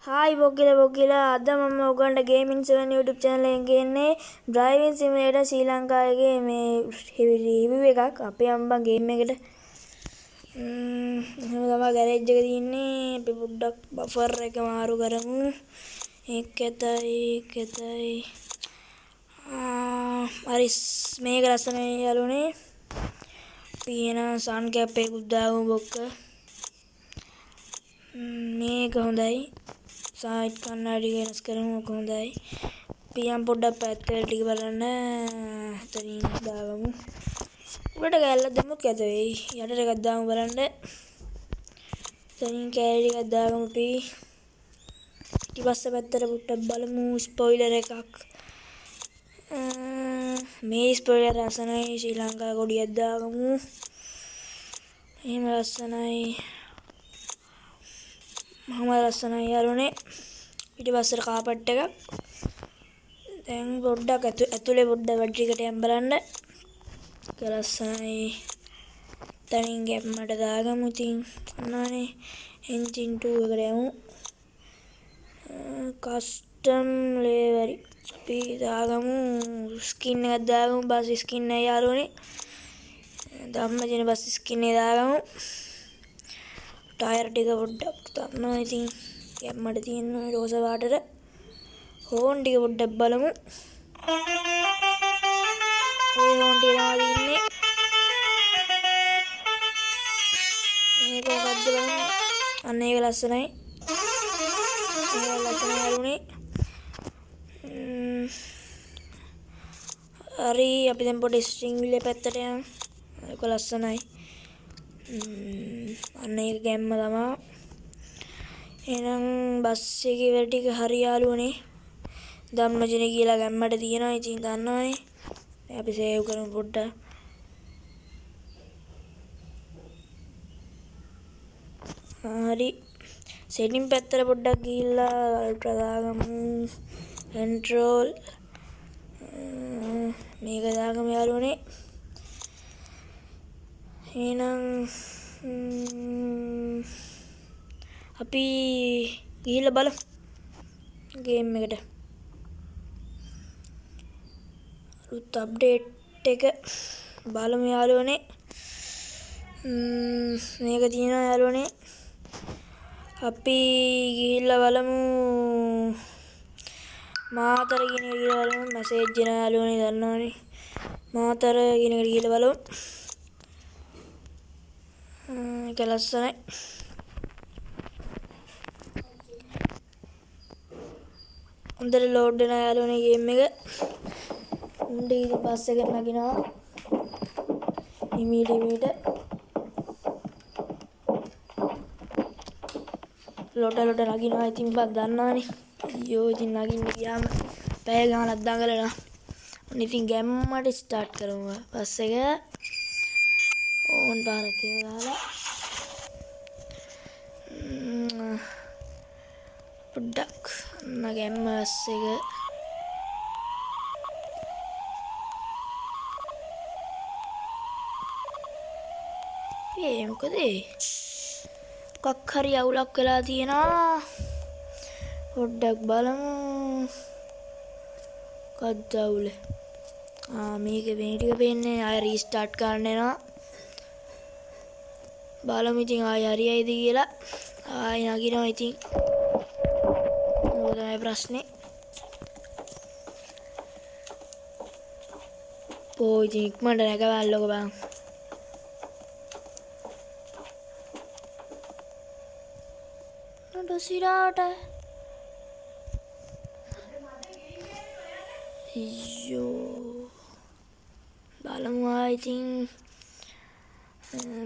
Hi බොග්ගිලා අද මම ඔයගොල්ලන්ට ගේමින් 7 YouTube channel එකෙන් ගේන්නේ driving simulator ශ්‍රී ලංකාවේ මේ review එකක්. අපේ අම්බා ගේම් එකට එහෙම තමයි garage එක තියෙන්නේ. අපි පොඩ්ඩක් buffer එක මාරු කරමු. ඒකයි හරි මේක ලස්සනයි යාළුවනේ. පියන sun cap එකකුත් දාමු බොක්ක. මේක හොඳයි. සයිඩ් කන්නඩි වෙනස් කරමු කොහොඳයි. පියම් පොඩ්ඩක් පැත්තට ටික බලන්න. එතනින් දාගමු. උඩට කැල්ලක් දැම්මොත් කැත වෙයි. යටට එකක් දාමු බලන්න. එතනින් කැලි ටිකක් දාගමු අපි. ඊපස්සේ පැත්තට පොඩ්ඩක් බලමු ස්පොයිලර් එකක්. මේ ස්පොයිලර් ලස්සනයි. ශ්‍රී ලංකා කොඩියක් දාගමු. එහෙම ලස්සනයි. මම ලස්සනයි යාළුවනේ. ඊට පස්සේ කාපට් එකක්. දැන් පොඩ්ඩක් ඇතුලේ පොඩ්ඩක් වැඩිකට යම් බලන්න. ඒක ලස්සනයි. තනින් ගැම්මට දාගමු ඉතින්. අන්නනේ එන්ජින් 2 එකට යමු. කස්ටම් ලේවරි. අපි දාගමු ස්කින් එකක් දාගමු. බස් ස්කින් එක යාළුවනේ. ධම්මජන බස් ස්කින් එක දාගමු. ටයර් ටික පොඩ්ඩක් දානවා ඉතින් ගැම්මට තියෙන රෝස පාටට හෝන් ටික පොඩ්ඩක් බලමු. ඔය හෝන් ටික තමයි ඉන්නේ. මේක මොකද්ද බලමු. අන්න ඒක ලස්සනයි. ඒක ලස්සනයි යාළුවනේ. හරි අපි දැන් පොඩි ස්ට්‍රින්ග් විල පැත්තට යමු. ඒක ලස්සනයි. අන්න ඒක ගැම්ම තමයි. එහෙනම් බස් එකේ වැඩ ටික හරි යාළුවනේ. ධම්මජන කියලා ගැම්මට තියෙනවා. ඉතින් දන්නවනේ. දැන් අපි සේව් කරමු පොඩ්ඩක්. හරි. සෙටින් පැත්තට පොඩ්ඩක් ගිහිල්ලා අල්ට්‍රා දාගමු. කන්ට්‍රෝල් මේක දාගමු යාළුවනේ. එහෙනම් අපි ගිහිල්ලා බලමු ගේම් එකට. අලුත් අප්ඩේට් එක බලමු යාළුවනේ. මේක තියෙනවා යාළුවනේ. අපි ගිහිල්ලා බලමු මාතර කියන එක ගිහිල්ලා බලමු. මැසේජ් එන යාළුවනේ දන්නවනේ. මාතර කියන එකට ගිහිල්ලා බලමු. ඒක ලස්සනයි. හොඳට ලෝඩ් වෙන යාළුවනේ ගේම් එක. උන්ට ඊට පස්සේ නගිනවා. හිමීට ලොඩ නගිනවා. ඉතින් බත් දන්නවනේ. අයියෝ ඉතින් නගින්න ගියාම පැය ගානක් දඟලනවා. ඉතින් ගැම්මට ස්ටාර්ට් කරමු බස් එක. ඕන් පාරක් කියලා දාලා පොඩ්ඩක් ගැම්ම බස් එක මොකද මොකක් හරි අවුලක් වෙලා තියෙනවා. පොඩ්ඩක් බලමු මොකක්ද අවුල. මේක මේ ටික පේන්නේ. ආය රීස්ටාර්ට් කරන්න එනවා. බලමු ඉතින් ආය හරියයිද කියලා. ආය නගිනවා ඉතින්. ඕක තමයි ප්‍රශ්නේ. ඉතින් ඉක්මනට නැගවන්නකො බං. සිරාට අයියෝ බලමු ආ ඉතින්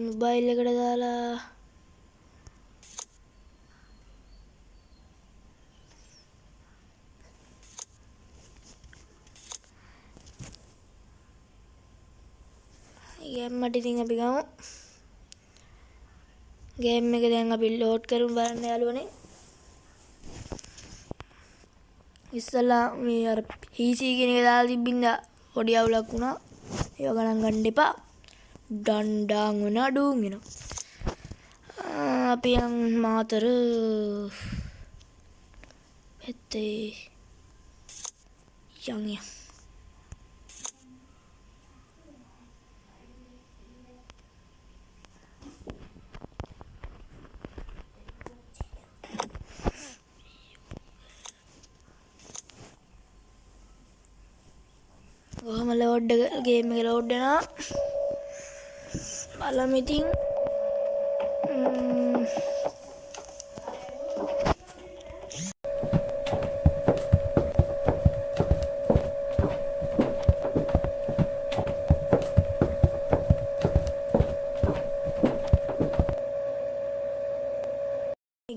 මොබයිල් එකට දාලා ගැම්මට ඉතින් අපි ගමු. ගේම් එක දැන් අපි ලෝඩ් කරමු බලන්න යාළුවනේ. ඉස්සලා මේ අර PC කියන එක දාලා තිබ්බින්ද පොඩි අවුලක් වුණා. ඒක ගණන් ගන්න එපා. ඩන්ඩාන් වෙන අඩුම් වෙනවා. අපි යන් මාතර පැත්තේ යන් කොහොම ලෝඩ් ගේම් එක ලෝඩ් වෙනවා බලමු ඉතින්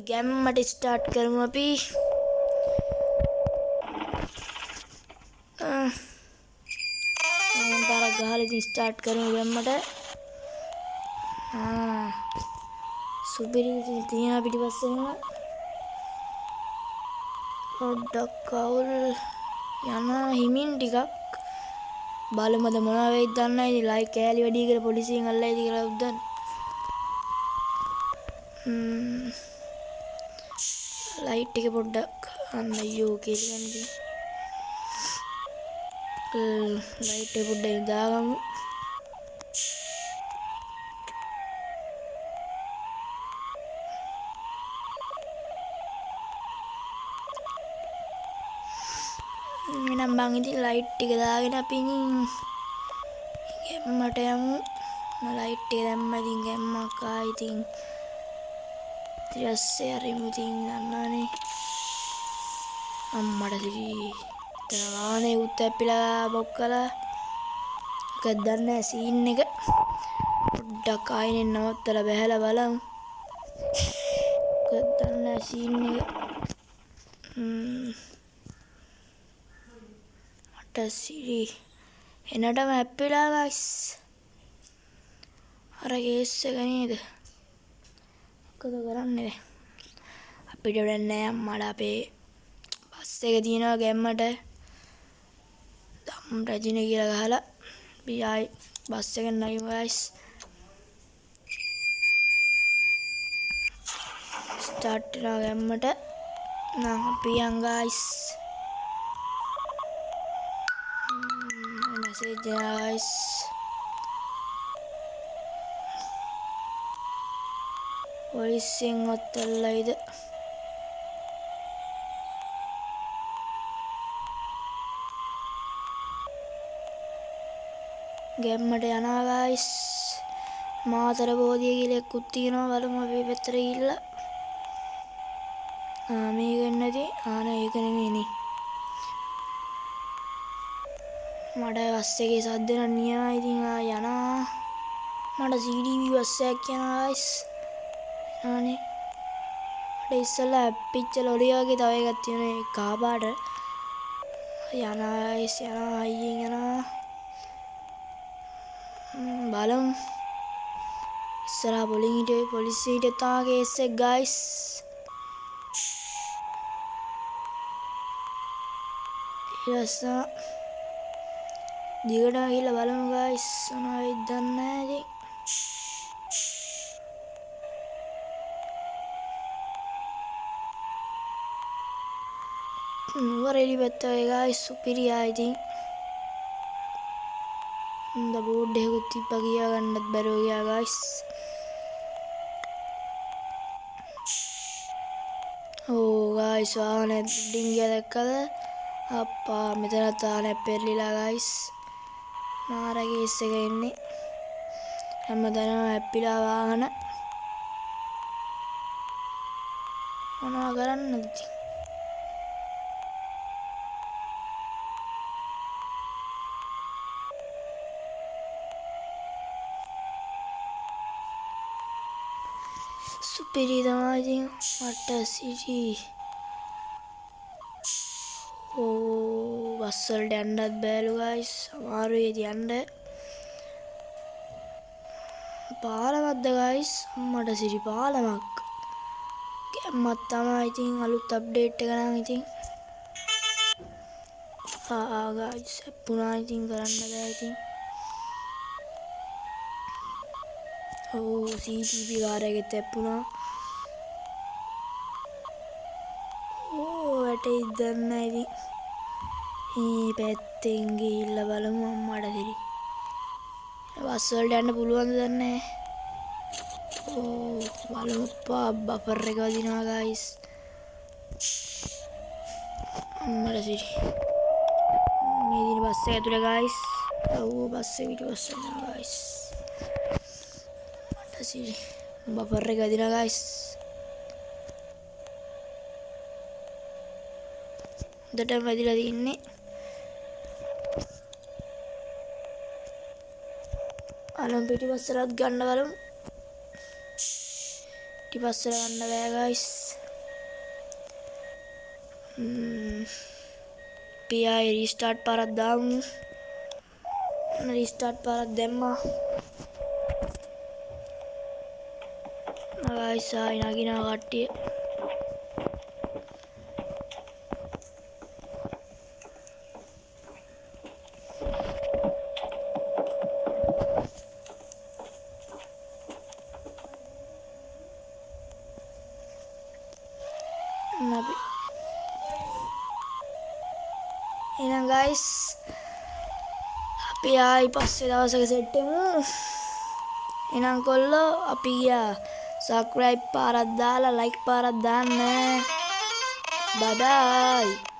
ගැම්මට ස්ටාර්ට් කරමු අපි පාරක් ගහලා ඉතින් ස්ටාර්ට් කරමු ගැම්මට සුපිරි තියෙනවා පිටිපස්සෙම පොඩ්ඩක් අවුල් යනවා හිමින් ටිකක් බලමුද මොනවා වෙයිද දන්නේ නැහැ ඉතින් ලයික් කෑලි වැඩි කියලා පොලිසියෙන් අල්ලයිද කියලා උද්දන්න ලයිට් එක පොඩ්ඩක් අන්න අයියෝ කියලා ගන්නේ ලයිට් එක පොඩ්ඩක් දාගමු එනම් බං ඉතින් ලයිට් ටික දාගෙන අපි ගැම්මට යමු ලයිට් එක දැම්ම ඉතින් ගැම්මක් ආයි ඉතින් ඊටස්සේ අරිමු ඉතින් දන්නවනේ අම්මට සිරි වාහනේ උත් ඇප්පිලා බොක්කලා එකක් දන්නේ සීන් එක පොඩ්ඩක් ආයෙත් නවත්තලා බහැලා බලමු එකක් දන්නේ සීන් එක මට සිරි එනටම ඇප්පිලා ගයිස් අර කේස් එක නේද මොකද කරන්නේ අපිට වැඩක් නෑ අම්මලා අපේ බස් එක තියෙනවා ගැම්මට දම් රජින කියලා ගහලා අපි ආයි බස් එකෙන් නැගිමු ගයිස් ස්ටාර්ට් වෙනවා ගැම්මට නම් අපි යන් ගයිස් මෙසේජ් ගයිස් පොලිසියෙන් ඔත්තල්ලයිද ගැම්මට යනවා ගයිස් මාතර බෝධිය කියලා එක්කුත් තියෙනවා බලමු අපි පැත්තට ගිහිල්ලා මේක නැති ඒක නෙමෙයිනේ මට බස් එකේ සද්ද නියමයි ඉතින් යනවා මට CDV බස් එකක් යනවා ගයිස් අනේ මට ඉස්සලා පිච්ච ලොරි වගේ තව එකක් තියෙනවා කහ පාට යනවා ගයිස් යනවා අයියෙන් යනවා බලමු ඉස්සරහා පොලිසියට තා කේස් එක ගයිස් ඊළඟ දිගට ගිහලා බලමු ගයිස් මොනවා වෙයිද දන්නේ නැහැ ඉතින් නුවරඑළිය පැත්ත වගේ ගයිස් සුපිරියා ඉතින් බෝඩ් එකකුත් තිබ්බා කියා ගන්නත් බැරුව ගියා ගයිස් ගයිස් වාහනේ ඩිං ගියා දැක්කද අප්පා මෙතනත් වාහනේ පෙරලිලා ගයිස් මාර කේස් එක එන්නේ හැමදාම ඇප්පිලා වාහන මොනවා කරන්නද ඉතින් සුපිරි තමයි ඉතින් මට සිරි බස් වලට යන්නත් බෑලු ගයිස් අමාරුයි යන්න පාරවත්ද ගයිස් මට සිරි පාලමක් ගැම්මත් තමයි ඉතින් අලුත් අප්ඩේට් එක නම් ඉතින් ගයිස් අප්පුණා ඉතින් කරන්න බෑ ඉතින් CCTV කාර් එකෙත් අප්පුණා වැටෙයිද දන්නේ නැහැ. මේ පැත්තෙන් ගිහිල්ලා බලමු අම්මට දිරි. බස් වලට යන්න පුළුවන්ද දන්නේ නැහැ. ඕ බලමු බෆර් එක වදිනවා ගයිස්. අම්මට දිරි. මේ දින බස් එක ඇතුලේ ගයිස්. ඔව් බස් එක පිටිපස්ස යනවා ගයිස්. මට දිරි. බෆර් එක වදිනවා ගයිස්. හොඳටම වැදිලා තින්නේ. අලම් පිටිපස්සට ගන්න බලමු. පිටිපස්සට ගන්න බෑ ගයිස්. PI රීස්ටාර්ට් පාරක් දාමු. රීස්ටාර්ට් පාරක් දැම්මා. ගයිස් ආයි නගිනවා කට්ටිය. එහෙනම් ගයිස් අපි ආයි පස්සේ දවසක සෙට් වෙමු. එහෙනම් කොල්ලෝ අපි ගියා. සබ්ස්ක්‍රයිබ් පාරක් දාලා ලයික් පාරක් දාන්න. බයි බයි.